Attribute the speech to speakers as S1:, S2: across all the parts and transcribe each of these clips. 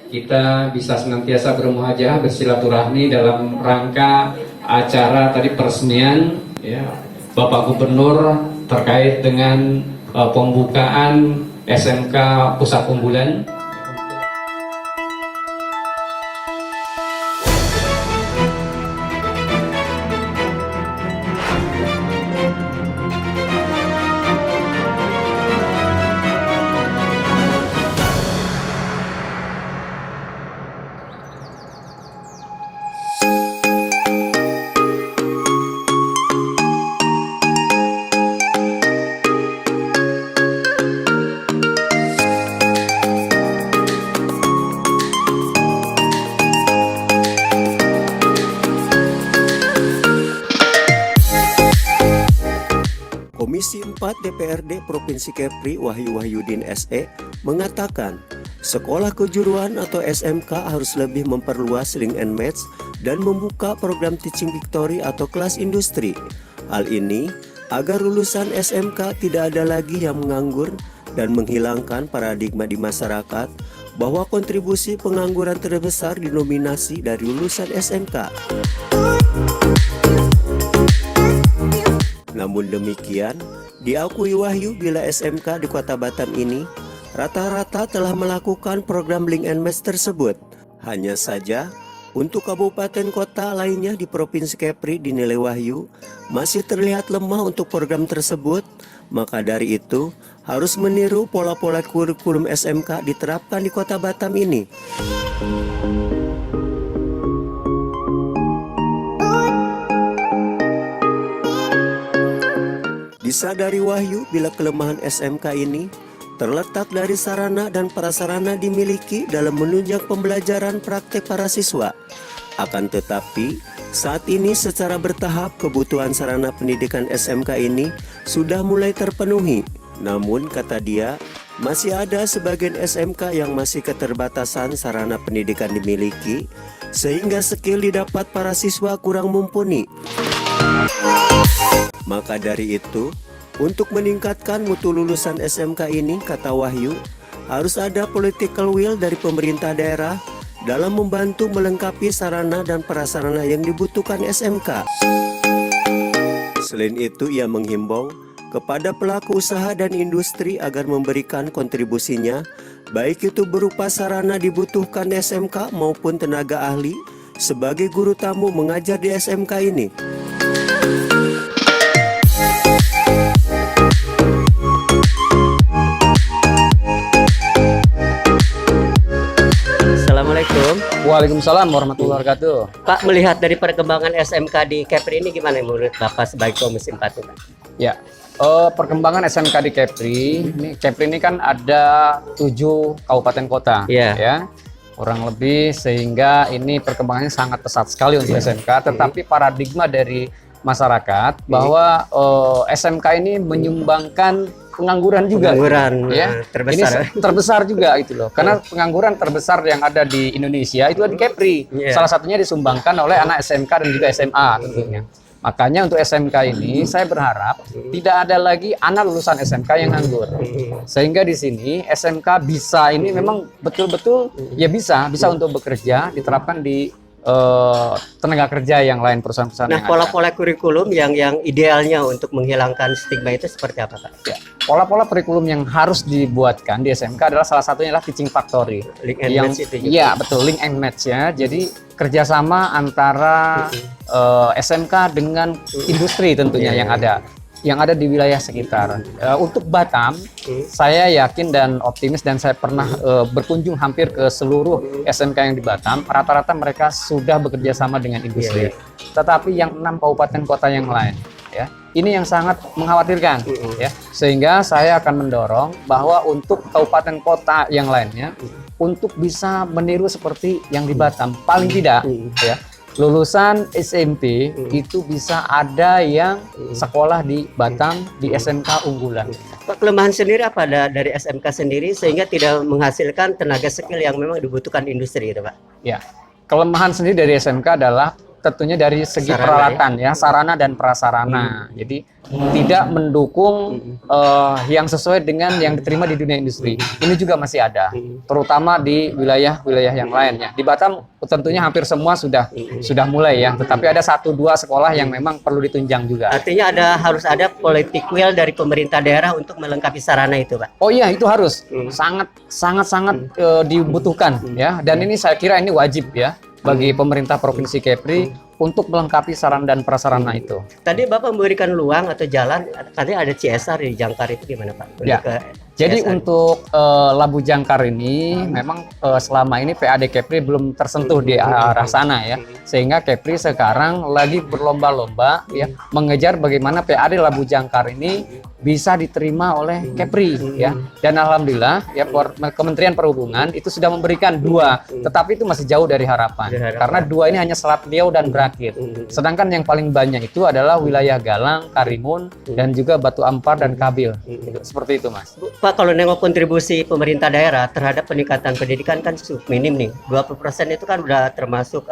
S1: kita bisa senantiasa bermuhajah, bersilaturahmi dalam rangka acara tadi peresmian ya, Bapak Gubernur terkait dengan pembukaan SMK Pusat Unggulan.
S2: Komisi 4 DPRD Provinsi Kepri Wahyu Wahyudin SE mengatakan sekolah kejuruan atau SMK harus lebih memperluas link and match dan membuka program teaching victory atau kelas industri. Hal ini agar lulusan SMK tidak ada lagi yang menganggur dan menghilangkan paradigma di masyarakat bahwa kontribusi pengangguran terbesar dinominasi dari lulusan SMK. Namun demikian, diakui Wahyu bila SMK di Kota Batam ini rata-rata telah melakukan program link and match tersebut. Hanya saja, untuk kabupaten kota lainnya di Provinsi Kepri dinilai Wahyu masih terlihat lemah untuk program tersebut. Maka dari itu, harus meniru pola-pola kurikulum SMK diterapkan di Kota Batam ini. Disadari Wahyu bila kelemahan SMK ini terletak dari sarana dan prasarana dimiliki dalam menunjang pembelajaran praktek para siswa. Akan tetapi, saat ini secara bertahap kebutuhan sarana pendidikan SMK ini sudah mulai terpenuhi. Namun kata dia, masih ada sebagian SMK yang masih keterbatasan sarana pendidikan dimiliki, sehingga skill didapat para siswa kurang mumpuni. Maka dari itu, untuk meningkatkan mutu lulusan SMK ini, kata Wahyu, harus ada political will dari pemerintah daerah dalam membantu melengkapi sarana dan prasarana yang dibutuhkan SMK. Selain itu, ia menghimbau kepada pelaku usaha dan industri agar memberikan kontribusinya, baik itu berupa sarana dibutuhkan SMK maupun tenaga ahli sebagai guru tamu mengajar di SMK ini. Assalamualaikum.
S3: Waalaikumsalam warahmatullahi wabarakatuh.
S2: Pak, melihat dari perkembangan SMK di Kepri ini gimana menurut Bapak sebagai Komisi 4 itu, Pak?
S3: Ya, perkembangan SMK di Kepri, Kepri ini kan ada 7 kabupaten kota, ya, kurang lebih, sehingga ini perkembangannya sangat pesat sekali untuk SMK. Tetapi paradigma dari masyarakat bahwa SMK ini menyumbangkan pengangguran juga, ya, terbesar. Ini terbesar juga itu loh, karena pengangguran terbesar yang ada di Indonesia itu di Kepri. Salah satunya disumbangkan oleh anak SMK dan juga SMA tentunya. Makanya untuk SMK ini saya berharap tidak ada lagi anak lulusan SMK yang nganggur. Sehingga di sini SMK bisa ini memang betul-betul ya bisa untuk bekerja, diterapkan di tenaga kerja yang lain, perusahaan-perusahaan yang
S2: pola-pola kurikulum yang idealnya untuk menghilangkan stigma itu seperti apa, Pak?
S3: Ya, pola-pola kurikulum yang harus dibuatkan di SMK adalah salah satunya adalah teaching factory.
S2: Link and match itu juga.
S3: Iya, betul, link and match ya. Jadi kerjasama antara SMK dengan industri tentunya yang ada di wilayah sekitar. Untuk Batam, saya yakin dan optimis, dan saya pernah berkunjung hampir ke seluruh SMK yang di Batam. Rata-rata mereka sudah bekerja sama dengan industri. Tetapi yang 6 kabupaten kota yang lain, ya, ini yang sangat mengkhawatirkan, ya. Sehingga saya akan mendorong bahwa untuk kabupaten kota yang lainnya untuk bisa meniru seperti yang di Batam, paling tidak, ya. Lulusan SMP itu bisa ada yang sekolah di Batam di SMK unggulan.
S2: Pak, kelemahan sendiri apa dari SMK sendiri sehingga tidak menghasilkan tenaga skill yang memang dibutuhkan industri itu, Pak?
S3: Ya, kelemahan sendiri dari SMK adalah tentunya dari segi
S2: Sarana,
S3: peralatan ya, sarana dan prasarana. Jadi tidak mendukung yang sesuai dengan yang diterima di dunia industri. Ini juga masih ada, terutama di wilayah-wilayah yang lainnya. Di Batam tentunya hampir semua sudah mulai ya, tetapi ada 1-2 sekolah yang memang perlu ditunjang juga.
S2: Artinya harus ada politik will dari pemerintah daerah untuk melengkapi sarana itu, Pak.
S3: Oh iya, itu harus sangat dibutuhkan ya. Dan ini saya kira ini wajib ya bagi pemerintah Provinsi Kepri untuk melengkapi sarana dan prasarana itu.
S2: Tadi Bapak memberikan luang atau jalan, katanya ada CSR di Jangkar itu gimana, Pak?
S3: Ya. Jadi
S2: CSR.
S3: untuk Labu Jangkar ini memang selama ini PAD Kepri belum tersentuh di arah sana ya. Sehingga Kepri sekarang lagi berlomba-lomba ya mengejar bagaimana PAD Labu Jangkar ini bisa diterima oleh Kepri ya. Dan alhamdulillah ya Kementerian Perhubungan itu sudah memberikan 2, tetapi itu masih jauh dari harapan. Karena 2 ini hanya Selat Riau dan Brakit. Sedangkan yang paling banyak itu adalah wilayah Galang, Karimun dan juga Batu Ampar dan Kabil. Seperti itu, Mas.
S2: Pak, kalau nengok kontribusi pemerintah daerah terhadap peningkatan pendidikan kan cukup minim nih. 20% itu kan udah termasuk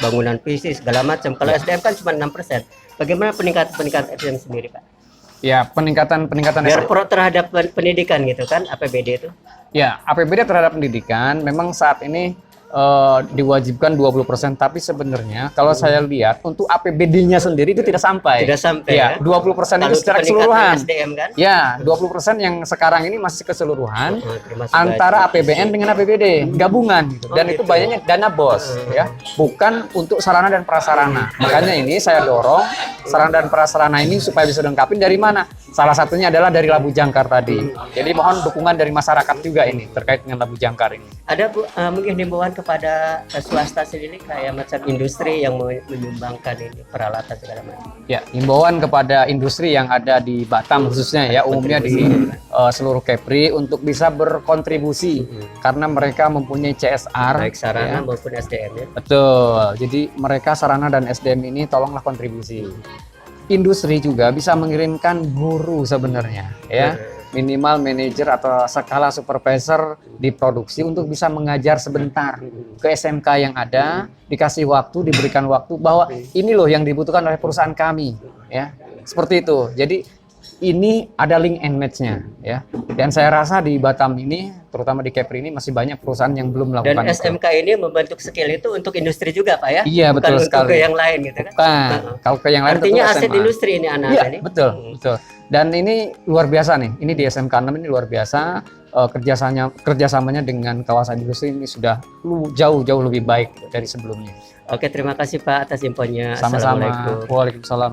S2: bangunan fisik segala macam. Kalau SDM kan cuma 6%. Bagaimana peningkatan SDM sendiri, Pak?
S3: Ya, peningkatan
S2: Biar terhadap pendidikan gitu kan, APBD itu.
S3: Ya, APBD terhadap pendidikan memang saat ini diwajibkan 20%, tapi sebenarnya kalau saya lihat untuk APBD-nya sendiri itu tidak sampai.
S2: Tidak sampai
S3: ya. 20% itu
S2: Kalau
S3: secara
S2: peningkatan
S3: keseluruhan.
S2: SDM kan?
S3: Ya, 20% yang sekarang ini masih keseluruhan
S2: Termasuk
S3: antara APBN dengan APBD gabungan gitu. Dan itu
S2: gitu.
S3: banyaknya dana BOS ya, bukan untuk sarana dan prasarana. Makanya ini saya dorong sarana dan prasarana ini supaya bisa dilengkapi dari mana? Salah satunya adalah dari Labu Jangkar tadi. Jadi mohon dukungan dari masyarakat juga ini terkait dengan Labu Jangkar ini.
S2: Ada mungkin himbauan kepada swasta sendiri kayak macam industri yang menyumbangkan ini peralatan segala macam.
S3: Ya, himbauan kepada industri yang ada di Batam khususnya ya, umumnya di seluruh Kepri untuk bisa berkontribusi karena mereka mempunyai CSR
S2: Baik sarana
S3: ya.
S2: maupun SDM ya.
S3: Betul. Jadi mereka sarana dan SDM ini tolonglah kontribusi. Industri juga bisa mengirimkan guru sebenarnya ya. Minimal manajer atau skala supervisor di produksi untuk bisa mengajar sebentar ke SMK yang ada, dikasih waktu, diberikan waktu bahwa ini loh yang dibutuhkan oleh perusahaan kami ya. Seperti itu. Jadi ini ada link and match-nya ya. Dan saya rasa di Batam ini, terutama di Kepri ini masih banyak perusahaan yang belum melakukan
S2: Dan SMK ini membentuk skill itu untuk industri juga, Pak ya?
S3: Iya, betul
S2: Bukan
S3: sekali.
S2: untuk ke yang lain gitu kan?
S3: Bukan. Kalau ke yang lain
S2: Artinya
S3: tentu
S2: aset
S3: SMA.
S2: industri ini anak-anak
S3: Iya,
S2: ini.
S3: betul, betul. Dan ini luar biasa nih. Ini di SMK 6 ini luar biasa. Kerjasamanya dengan kawasan industri ini sudah jauh lebih baik dari sebelumnya.
S2: Oke, terima kasih Pak atas infonya.
S3: Sama-sama.
S2: Assalamualaikum.
S3: Waalaikumsalam.